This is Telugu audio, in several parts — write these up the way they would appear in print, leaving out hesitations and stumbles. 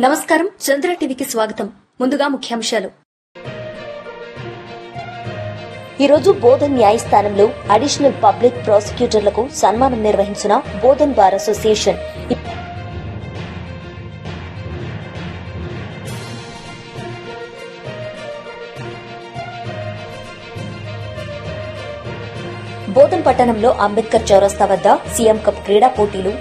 నమస్కారం, చంద్ర టీవీకి స్వాగతం. ముందుగా ముఖ్యాంశాలు. ఈరోజు బోధన్ న్యాయస్థానంలో అడిషనల్ పబ్లిక్ ప్రాసిక్యూటర్లకు సన్మానం నిర్వహించిన బోధన్ బార్ అసోసియేషన్. బోధన్ పట్టణంలో అంబేద్కర్ చౌరస్తా వద్ద సీఎం కప్ క్రీడా పోటీలు,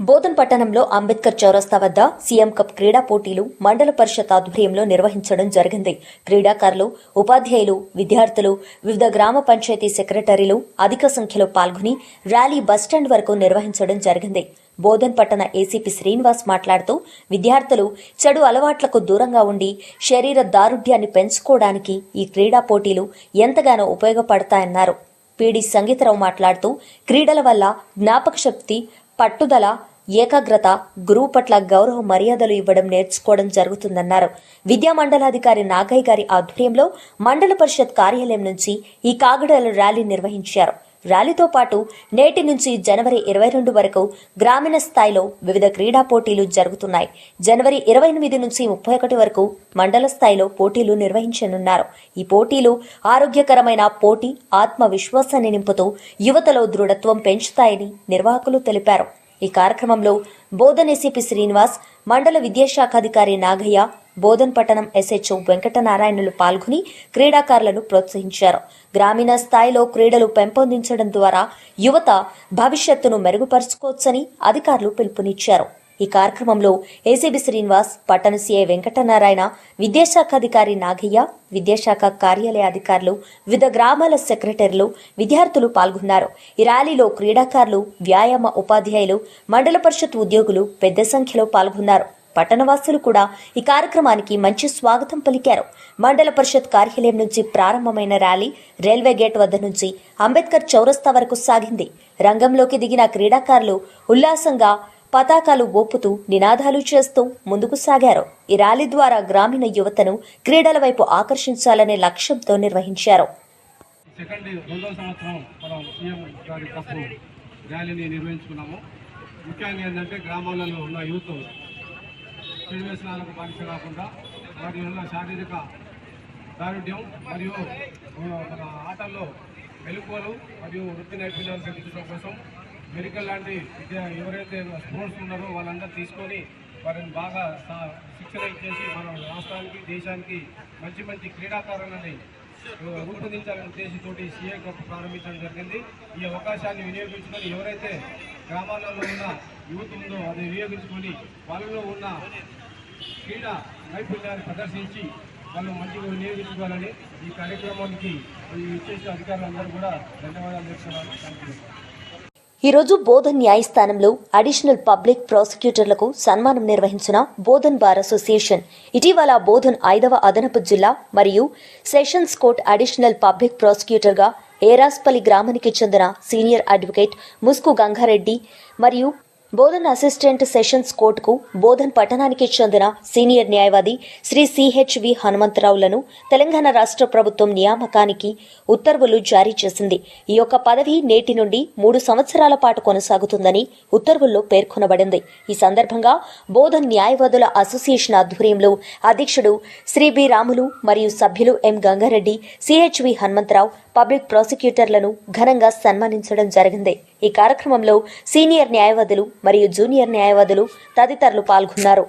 బోధన్ పట్టణంలో అంబేద్కర్ చౌరస్తా వద్ద సీఎం కప్ క్రీడా పోటీలు మండల పరిషత్ ఆధ్వర్యంలో నిర్వహించడం జరిగింది. క్రీడాకారులు, ఉపాధ్యాయులు, విద్యార్థులు, వివిధ గ్రామ పంచాయతీ సెక్రటరీలు అధిక సంఖ్యలో పాల్గొని ర్యాలీ బస్టాండ్ వరకు నిర్వహించడం జరిగింది. బోధన్ పట్టణ ఏసీపీ శ్రీనివాస్ మాట్లాడుతూ విద్యార్థులు చెడు అలవాట్లకు దూరంగా ఉండి శరీర దారుఢ్యాన్ని పెంచుకోవడానికి ఈ క్రీడా పోటీలు ఎంతగానో ఉపయోగపడతాయన్నారు. పీడీ సంగీతరావు మాట్లాడుతూ క్రీడల వల్ల జ్ఞాపక శక్తి, పట్టుదల, ఏకాగ్రత, గురువు పట్ల గౌరవ మర్యాదలు ఇవ్వడం నేర్చుకోవడం జరుగుతుందన్నారు. విద్యా మండలాధికారి నాగయ్య గారి ఆధ్వర్యంలో మండల పరిషత్ కార్యాలయం నుంచి ఈ కాగడాల ర్యాలీ నిర్వహించారు. ర్యాలీతో పాటు నేటి నుంచి జనవరి 22 వరకు గ్రామీణ స్థాయిలో వివిధ క్రీడా పోటీలు జరుగుతున్నాయి. జనవరి 28 నుంచి 31 వరకు మండల స్థాయిలో పోటీలు నిర్వహించనున్నారు. ఈ పోటీలు ఆరోగ్యకరమైన పోటీ, ఆత్మవిశ్వాసాన్ని నింపుతూ యువతలో దృఢత్వం పెంచుతాయని నిర్వాహకులు తెలిపారు. ఈ కార్యక్రమంలో బోధన్ ఏసీపీ శ్రీనివాస్, మండల విద్యాశాఖాధికారి నాగయ్య, బోధన్ పట్టణం ఎస్హెచ్ఓ వెంకటనారాయణలు పాల్గొని క్రీడాకారులను ప్రోత్సహించారు. గ్రామీణ స్థాయిలో క్రీడలు పెంపొందించడం ద్వారా యువత భవిష్యత్తును మెరుగుపరుచుకోవచ్చని అధికారులు పిలుపునిచ్చారు. ఈ కార్యక్రమంలో ఏసీబీ శ్రీనివాస్, పట్టణ సీఐ వెంకటనారాయణ, విద్యాశాఖాధికారి నాగయ్య, విద్యాశాఖ కార్యాలయ అధికారులు, వివిధ గ్రామాల సెక్రటరీలు, విద్యార్థులు పాల్గొన్నారు. ఈ ర్యాలీలో క్రీడాకారులు, వ్యాయామ ఉపాధ్యాయులు, మండల పరిషత్ ఉద్యోగులు పెద్ద సంఖ్యలో పాల్గొన్నారు. పట్టణవాసులు కూడా ఈ కార్యక్రమానికి మంచి స్వాగతం పలికారు. మండల పరిషత్ కార్యాలయం నుంచి ప్రారంభమైన ర్యాలీ రైల్వే గేట్ వద్ద నుంచి అంబేద్కర్ చౌరస్తా వరకు సాగింది. రంగంలోకి దిగిన క్రీడాకారులు ఉల్లాసంగా పతాకాలు ఊపుతూ నినాదాలు చేస్తూ ముందుకు సాగారు. ఈ ర్యాలీ ద్వారా గ్రామీణ యువతను క్రీడల వైపు ఆకర్షించాలనే లక్ష్యంతో నిర్వహించారు. ముఖ్యంగా ఏంటంటే గ్రామాలలో ఉన్న యూత్ చెడు వ్యసనాలకు బానిస కాకుండా వారి వల్ల శారీరక దారుఢ్యం మరియు మన ఆటల్లో మెలకువలు మరియు వృత్తి నైపుణ్యాలు పెంచడం కోసం మెడికల్ లాంటి ఎవరైతే స్పోర్ట్స్ ఉన్నారో వాళ్ళందరూ తీసుకొని వారిని బాగా శిక్షణ ఇచ్చేసి మన రాష్ట్రానికి, దేశానికి మంచి మంచి క్రీడాకారులని రూపొందించాలనే ఉద్దేశంతో సీఏ కప్ ప్రారంభించడం జరిగింది. ఈ అవకాశాన్ని వినియోగించుకొని ఎవరైతే గ్రామాలలో ఉన్న యూత్ ఉందో అది వినియోగించుకొని వాళ్ళలో ఉన్న క్రీడా నైపుణ్యాన్ని ప్రదర్శించి వాళ్ళు మంచిగా వినియోగించుకోవాలని ఈ కార్యక్రమానికి ఇచ్చేసిన అధికారులందరూ కూడా ధన్యవాదాలు చెప్తున్నాను. ఈరోజు బోధన్ న్యాయస్థానంలో అడిషనల్ పబ్లిక్ ప్రాసిక్యూటర్లకు సన్మానం నిర్వహించిన బోధన్ బార్ అసోసియేషన్. ఇటీవల బోధన్ 5వ అదనపు జిల్లా మరియు సెషన్స్ కోర్టు అడిషనల్ పబ్లిక్ ప్రాసిక్యూటర్గా ఏరాస్పల్లి గ్రామానికి చెందిన సీనియర్ అడ్వకేట్ ముస్కు గంగారెడ్డి మరియు బోధన్ అసిస్టెంట్ సెషన్స్ కోర్టుకు బోధన్ పట్టణానికి చెందిన సీనియర్ న్యాయవాది శ్రీ సిహెచ్వి హనుమంతరావులను తెలంగాణ రాష్ట్ర ప్రభుత్వం నియామకానికి ఉత్తర్వులు జారీ చేసింది. ఈ యొక్క పదవి నేటి నుండి 3 సంవత్సరాల పాటు కొనసాగుతుందని ఉత్తర్వుల్లో పేర్కొనబడింది. ఈ సందర్భంగా బోధన్ న్యాయవాదుల అసోసియేషన్ ఆధ్వర్యంలో అధ్యక్షుడు శ్రీ బి రాములు మరియు సభ్యులు ఎం గంగారెడ్డి, సిహెచ్వి హనుమంతరావు పబ్లిక్ ప్రాసిక్యూటర్లను ఘనంగా సన్మానించడం జరిగింది. ఈ కార్యక్రమంలో సీనియర్ న్యాయవాదులు మరియు జూనియర్ న్యాయవాదులు తదితరులు పాల్గొన్నారు.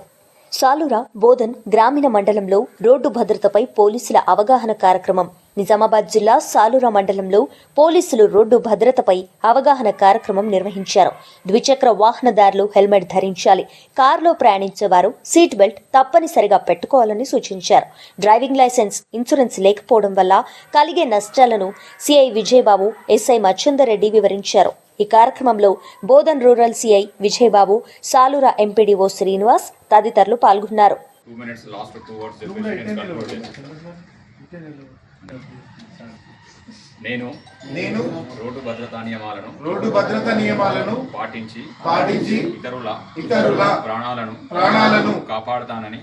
సాలూరా బోధన్ గ్రామీణ మండలంలో రోడ్డు భద్రతపై పోలీసుల అవగాహన కార్యక్రమం. నిజామాబాద్ జిల్లా సాలూరా మండలంలో పోలీసులు రోడ్డు భద్రతపై అవగాహన కార్యక్రమం నిర్వహించారు. ద్విచక్ర వాహనదారులు హెల్మెట్ ధరించాలి, కారులో ప్రయాణించేవారు సీట్ బెల్ట్ తప్పనిసరిగా పెట్టుకోవాలని సూచించారు. డ్రైవింగ్ లైసెన్స్, ఇన్సూరెన్స్ లేకపోవడం వల్ల కలిగే నష్టాలను సిఐ విజయబాబు, ఎస్ఐ మచ్చిందర్ రెడ్డి వివరించారు. ఈ కార్యక్రమంలో Bodhan rural CI Vijaya Babu, Salura MPDO Srinivas తదితరులు పాల్గొన్నారు. నేను నేను రోడ్డు భద్రతా నియమాలను పాటించి ఇతరుల ప్రాణాలను కాపాడుతానని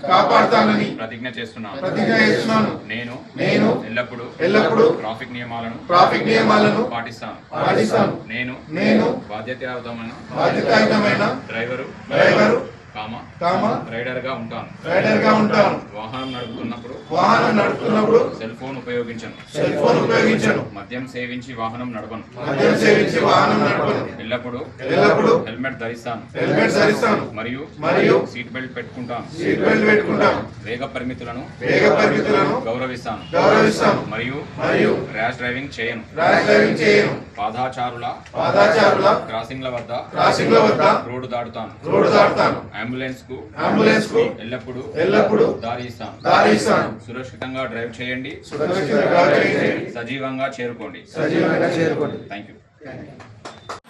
ప్రతిజ్ఞ చేస్తున్నాను. నేను నేను ఎల్లప్పుడూ ట్రాఫిక్ నియమాలను పాటిస్తాను. నేను బాధ్యతాయుతమైన డ్రైవరు రైడర్ గా ఉంటాను. వాహనం నడుపుతున్నప్పుడు సెల్ ఫోన్ ఉపయోగించను. మద్యం సేవించి వాహనం నడపను. ఎల్లప్పుడూ హెల్మెట్ ధరిస్తాను. మరియు సీట్ బెల్ట్ పెట్టుకుంటాను. వేగ పరిమితులను గౌరవిస్తాను. మరియు ర్యాష్ డ్రైవింగ్ చేయను. పాదాచారుల క్రాసింగ్ల వద్ద రోడ్డు దాటుతాను. అంబులెన్స్ కు ఎల్లప్పుడూ దారి ఇస్తాను. సురక్షితంగా డ్రైవ్ చేయండి. సజీవంగా చేరుకోండి. Thank you.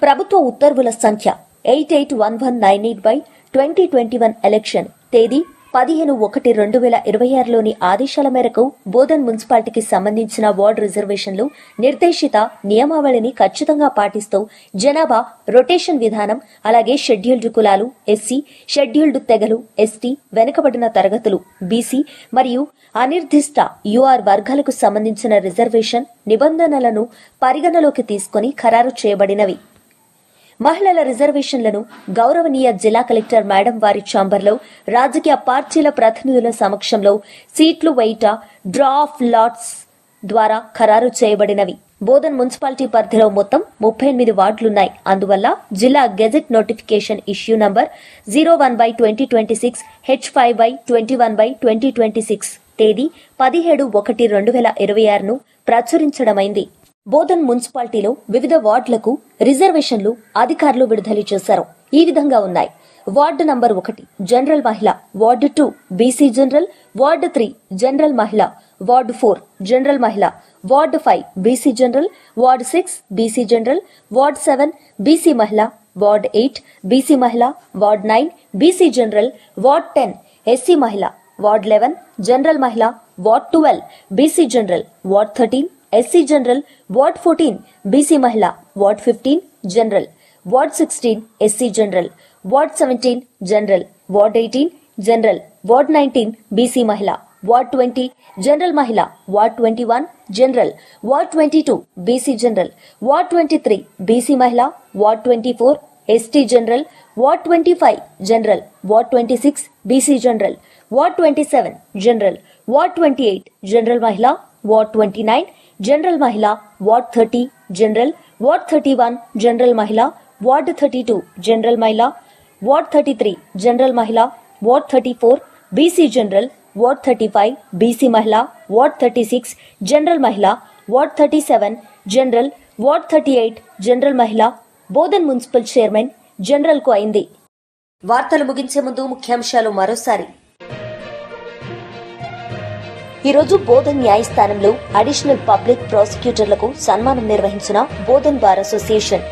ప్రభుత్వ ఉత్తర్వుల సంఖ్య 881198/2021 ఎలక్షన్ తేదీ 15/1/2026లోని ఆదేశాల మేరకు బోధన్ మున్సిపాలిటీకి సంబంధించిన వార్డు రిజర్వేషన్లు నిర్దేశిత నియమావళిని ఖచ్చితంగా పాటిస్తూ జనాభా రొటేషన్ విధానం, అలాగే షెడ్యూల్డ్ కులాలు, ఎస్సీ, షెడ్యూల్డ్ తెగలు, ఎస్టీ, వెనుకబడిన తరగతులు, బీసీ మరియు అనిర్దిష్ట యూఆర్ వర్గాలకు సంబంధించిన రిజర్వేషన్ నిబంధనలను పరిగణలోకి తీసుకుని ఖరారు చేయబడినవి. మహిళల రిజర్వేషన్లను గౌరవనీయ జిల్లా కలెక్టర్ మేడం వారి ఛాంబర్లో రాజకీయ పార్టీల ప్రతినిధుల సమక్షంలో సీట్లు వేయుట, డ్రా ఆఫ్ లాట్స్ ద్వారా ఖరారు చేయబడినవి. బోధన్ మున్సిపాలిటీ పరిధిలో మొత్తం 38 వార్డులున్నాయి. అందువల్ల జిల్లా gazette notification issue number 01/2026 H5/21/2026 తేదీ 17/1/2026ను ప్రచురించడమైంది. బోధన్ మున్సిపాలిటీలో వివిధ వార్డులకు రిజర్వేషన్లు అధికారులు విడుదల చేశారు. ఈ విధంగా ఉన్నాయి. వార్డు నంబర్ 1 జనరల్ మహిళ, ward 2 BC general, ward 3 general మహిళ, వార్డు 4 జనరల్ మహిళ, ward 5 BC general, ward 6 BC general, ward 7 BC మహిళ, వార్డు 8 బీసీ మహిళ, ward 9 BC general, ward 10 SC మహిళ, వార్డు 11 జనరల్ మహిళ, ward 12 BC general, ward 13 SC general, ward 14 BC మహిళ, ward 15 general, ward 16 SC general, ward 17 general, ward 18 general, ward 19 BC మహిళ, వార్డ్ 20 జనరల్ మహిళ, ward 21 general, ward 22 BC general, ward 23 BC మహిళ, ward 24 ST general, ward 25 general, ward 26 BC general, ward 27 general, ward 28 general మహిళ, వార్డ్ 29 జనరల్ మహిళ, వార్డ్ 30 జనరల్, వార్డ్ 31 జనరల్ మహిళ, వార్డ్ 32 జనరల్ మహిళ, వార్డ్ 33 జనరల్ మహిళ, ward 34 BC general, ward 35 BC మహిళ, వార్డ్ 36 జనరల్ మహిళ, వార్డ్ 37 జనరల్, వార్డ్ 38 జనరల్ మహిళ. బోధన్ మున్సిపల్ చైర్మన్ జనరల్ కు అయింది. వార్తలు ముగించే ముందు ముఖ్యాంశాలు మరోసారి. ఈరోజు బోధన్ న్యాయస్థానంలో అడిషనల్ పబ్లిక్ ప్రాసిక్యూటర్లకు సన్మానం నిర్వహించిన బోధన్ బార్ అసోసియేషన్.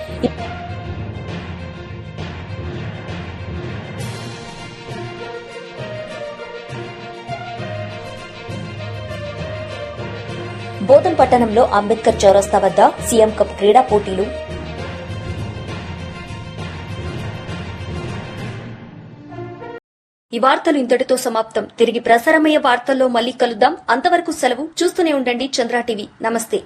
బోధన్ పట్టణంలో అంబేద్కర్ చౌరస్తా వద్ద సీఎం కప్ క్రీడా పోటీలు. ఈ వార్తలు ఇంతటితో సమాప్తం. తిరిగి ప్రసారమయ్యే వార్తల్లో మళ్ళీ కలుద్దాం. అంతవరకు సెలవు. చూస్తూనే ఉండండి చంద్ర టీవీ. నమస్తే.